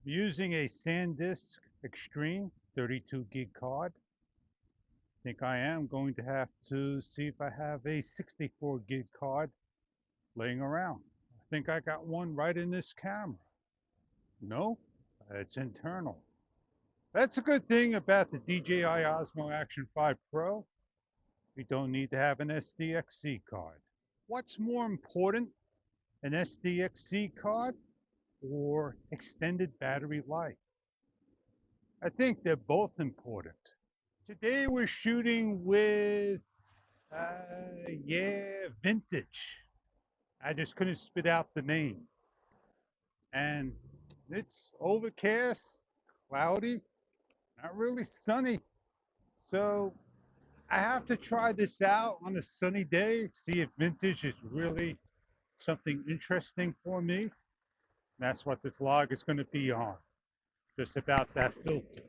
Using a SanDisk Extreme 32 gig card. I think I am going to have to see if I have a 64 gig card laying around. I think I got one right in this camera. No, it's internal. That's a good thing about the DJI Osmo Action 5 Pro. We don't need to have an SDXC card. What's more important, an SDXC card or extended battery life? I think they're both important. Today we're shooting with, vintage. I just couldn't spit out the name. And it's overcast, cloudy, not really sunny. So I have to try this out on a sunny day, see if vintage is really something interesting for me. That's what this log is going to be on, just about that filter.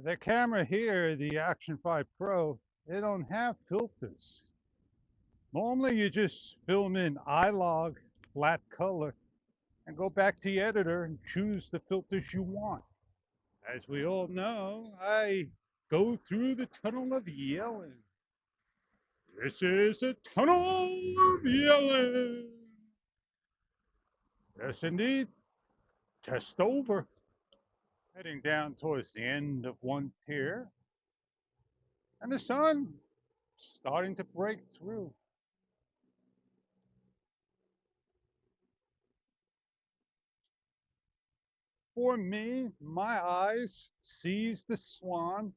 The camera here, the Action 5 Pro, they don't have filters. Normally you just film in iLog, flat color, and go back to the editor and choose the filters you want. As we all know, I go through the tunnel of yelling. This is a tunnel of yelling. Yes, indeed. Test over. Heading down towards the end of one pier, and the sun starting to break through. For me, my eyes sees the swan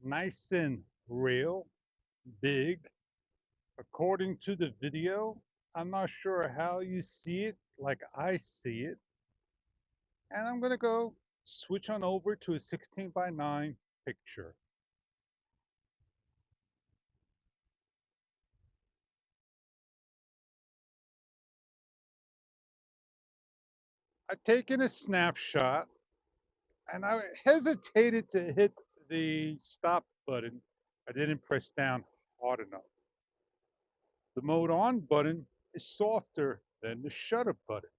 nice and real, big. According to the video, I'm not sure how you see it like I see it. And I'm gonna go switch on over to a 16 by 9 picture. I've taken a snapshot and I hesitated to hit the stop button. I didn't press down hard enough. The mode on button is softer than the shutter button.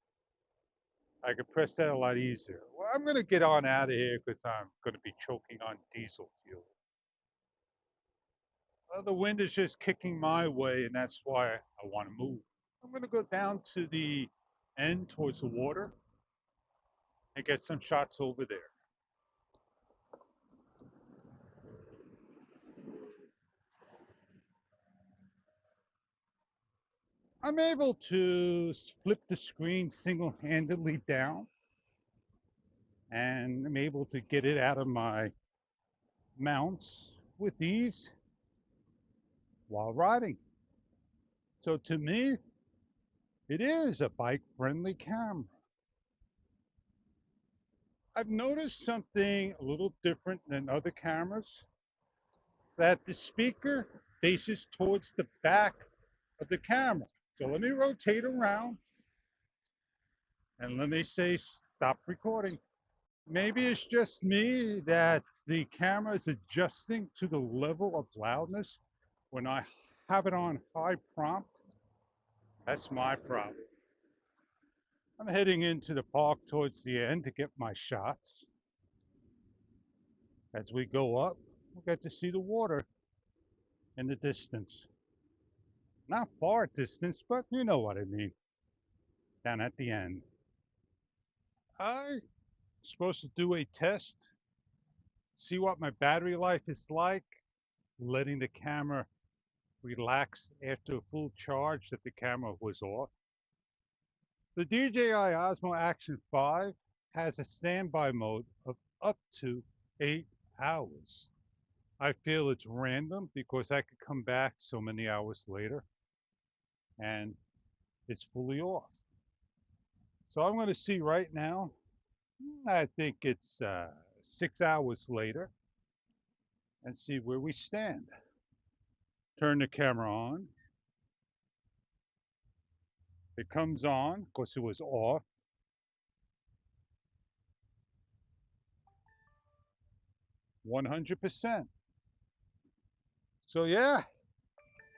I could press that a lot easier. Well, I'm going to get on out of here because I'm going to be choking on diesel fuel. The wind is just kicking my way, and that's why I want to move. I'm going to go down to the end towards the water and get some shots over there. I'm able to flip the screen single-handedly down, and I'm able to get it out of my mounts with ease while riding. So to me, it is a bike-friendly camera. I've noticed something a little different than other cameras, that the speaker faces towards the back of the camera. So let me rotate around and let me say stop recording. Maybe it's just me that the camera is adjusting to the level of loudness when I have it on high prompt. That's my problem. I'm heading into the park towards the end to get my shots. As we go up, we'll get to see the water in the distance. Not far distance, but you know what I mean. Down at the end. I'm supposed to do a test, see what my battery life is like, letting the camera relax after a full charge that the camera was off. The DJI Osmo Action 5 has a standby mode of up to 8 hours. I feel it's random because I could come back so many hours later and it's fully off. So I'm going to see right now. I think it's 6 hours later and see where we stand. Turn the camera on. It comes on because it was off. 100%. So yeah,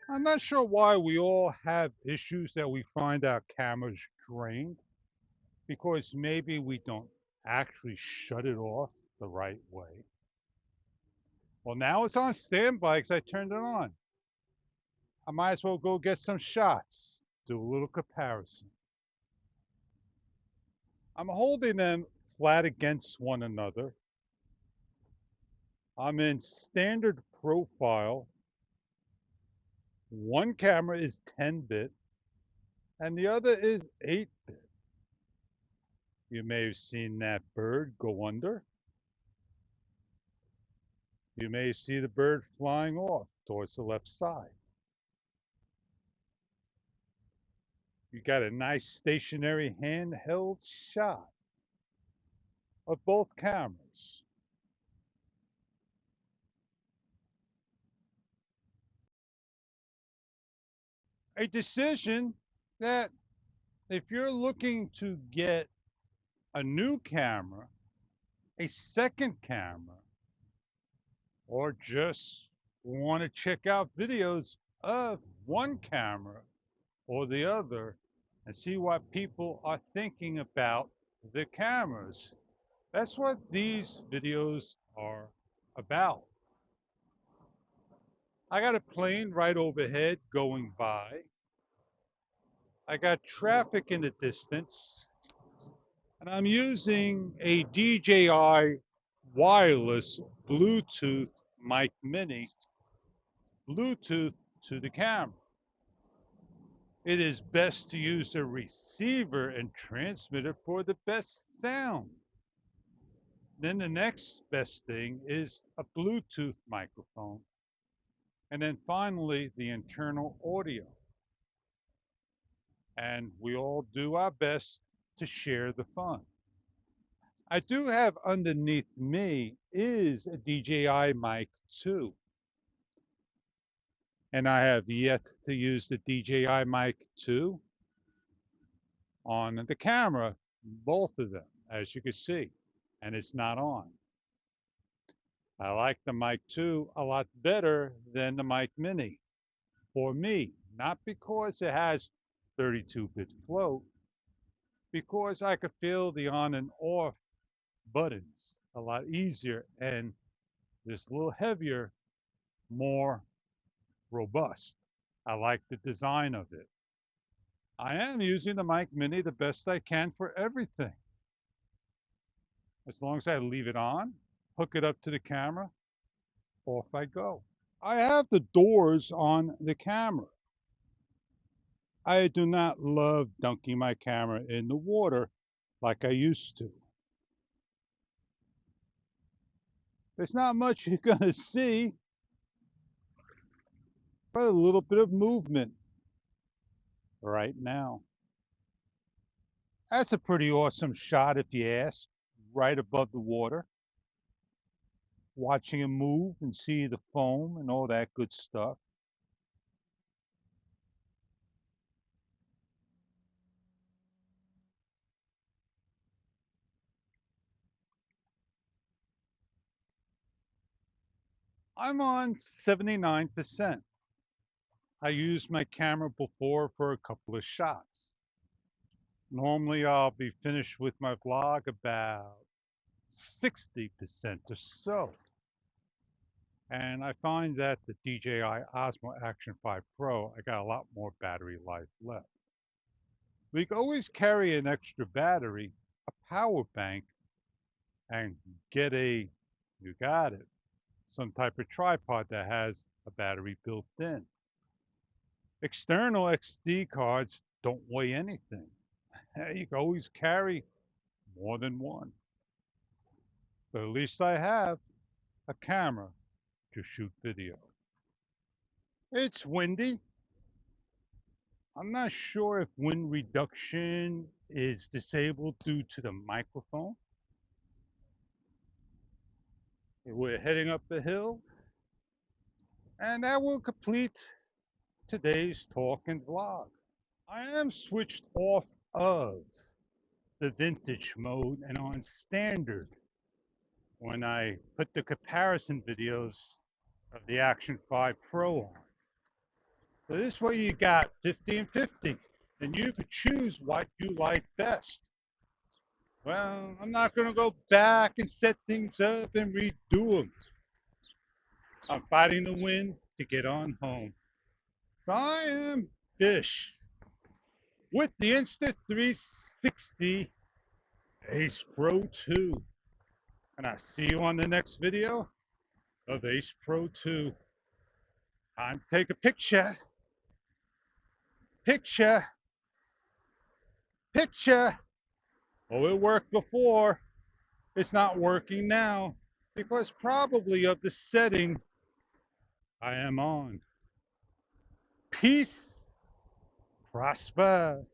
I'm not sure why we all have issues that we find our cameras drained, because maybe we don't actually shut it off the right way. Well, now it's on standby because I turned it on. I might as well go get some shots, do a little comparison. I'm holding them flat against one another. I'm in standard profile. One camera is 10-bit and the other is 8-bit. You may have seen that bird go under. You may see the bird flying off towards the left side. You got a nice stationary handheld shot of both cameras. A decision that if you're looking to get a new camera, a second camera, or just want to check out videos of one camera or the other and see what people are thinking about the cameras. That's what these videos are about. I got a plane right overhead going by. I got traffic in the distance. And I'm using a DJI wireless Bluetooth mic mini, Bluetooth to the camera. It is best to use a receiver and transmitter for the best sound. Then the next best thing is a Bluetooth microphone. And then finally, the internal audio. And we all do our best to share the fun. I do have underneath me is a DJI mic 2. And I have yet to use the DJI mic 2 on the camera, both of them, as you can see, and it's not on. I like the mic 2 a lot better than the mic mini for me, not because it has 32-bit float, because I could feel the on and off buttons a lot easier and it's a little heavier, more robust. I like the design of it. I am using the mic mini the best I can for everything. As long as I leave it on, hook it up to the camera, off I go. I have the doors on the camera. I do not love dunking my camera in the water like I used to. There's not much you're going to see, but a little bit of movement right now. That's a pretty awesome shot if you ask, right above the water. Watching him move and see the foam and all that good stuff. I'm on 79%. I used my camera before for a couple of shots. Normally I'll be finished with my vlog about 60% or so. And I find that the DJI Osmo Action 5 Pro, I got a lot more battery life left. We can always carry an extra battery, a power bank, and get you got it, some type of tripod that has a battery built in. External SD cards don't weigh anything. You can always carry more than one. But at least I have a camera to shoot video. It's windy. I'm not sure if wind reduction is disabled due to the microphone. We're heading up the hill, and that will complete today's talk and vlog. I am switched off of the vintage mode and on standard when I put the comparison videos of the Action 5 Pro on. So this way you got 50 and 50, and you could choose what you like best. Well, I'm not going to go back and set things up and redo them. I'm fighting the wind to get on home. So I am Fish with the Insta360 Ace Pro 2. And I'll see you on the next video of Ace Pro 2. Time to take a picture. Picture. Picture. Oh, it worked before. It's not working now because probably of the setting I am on. Peace. Prosper.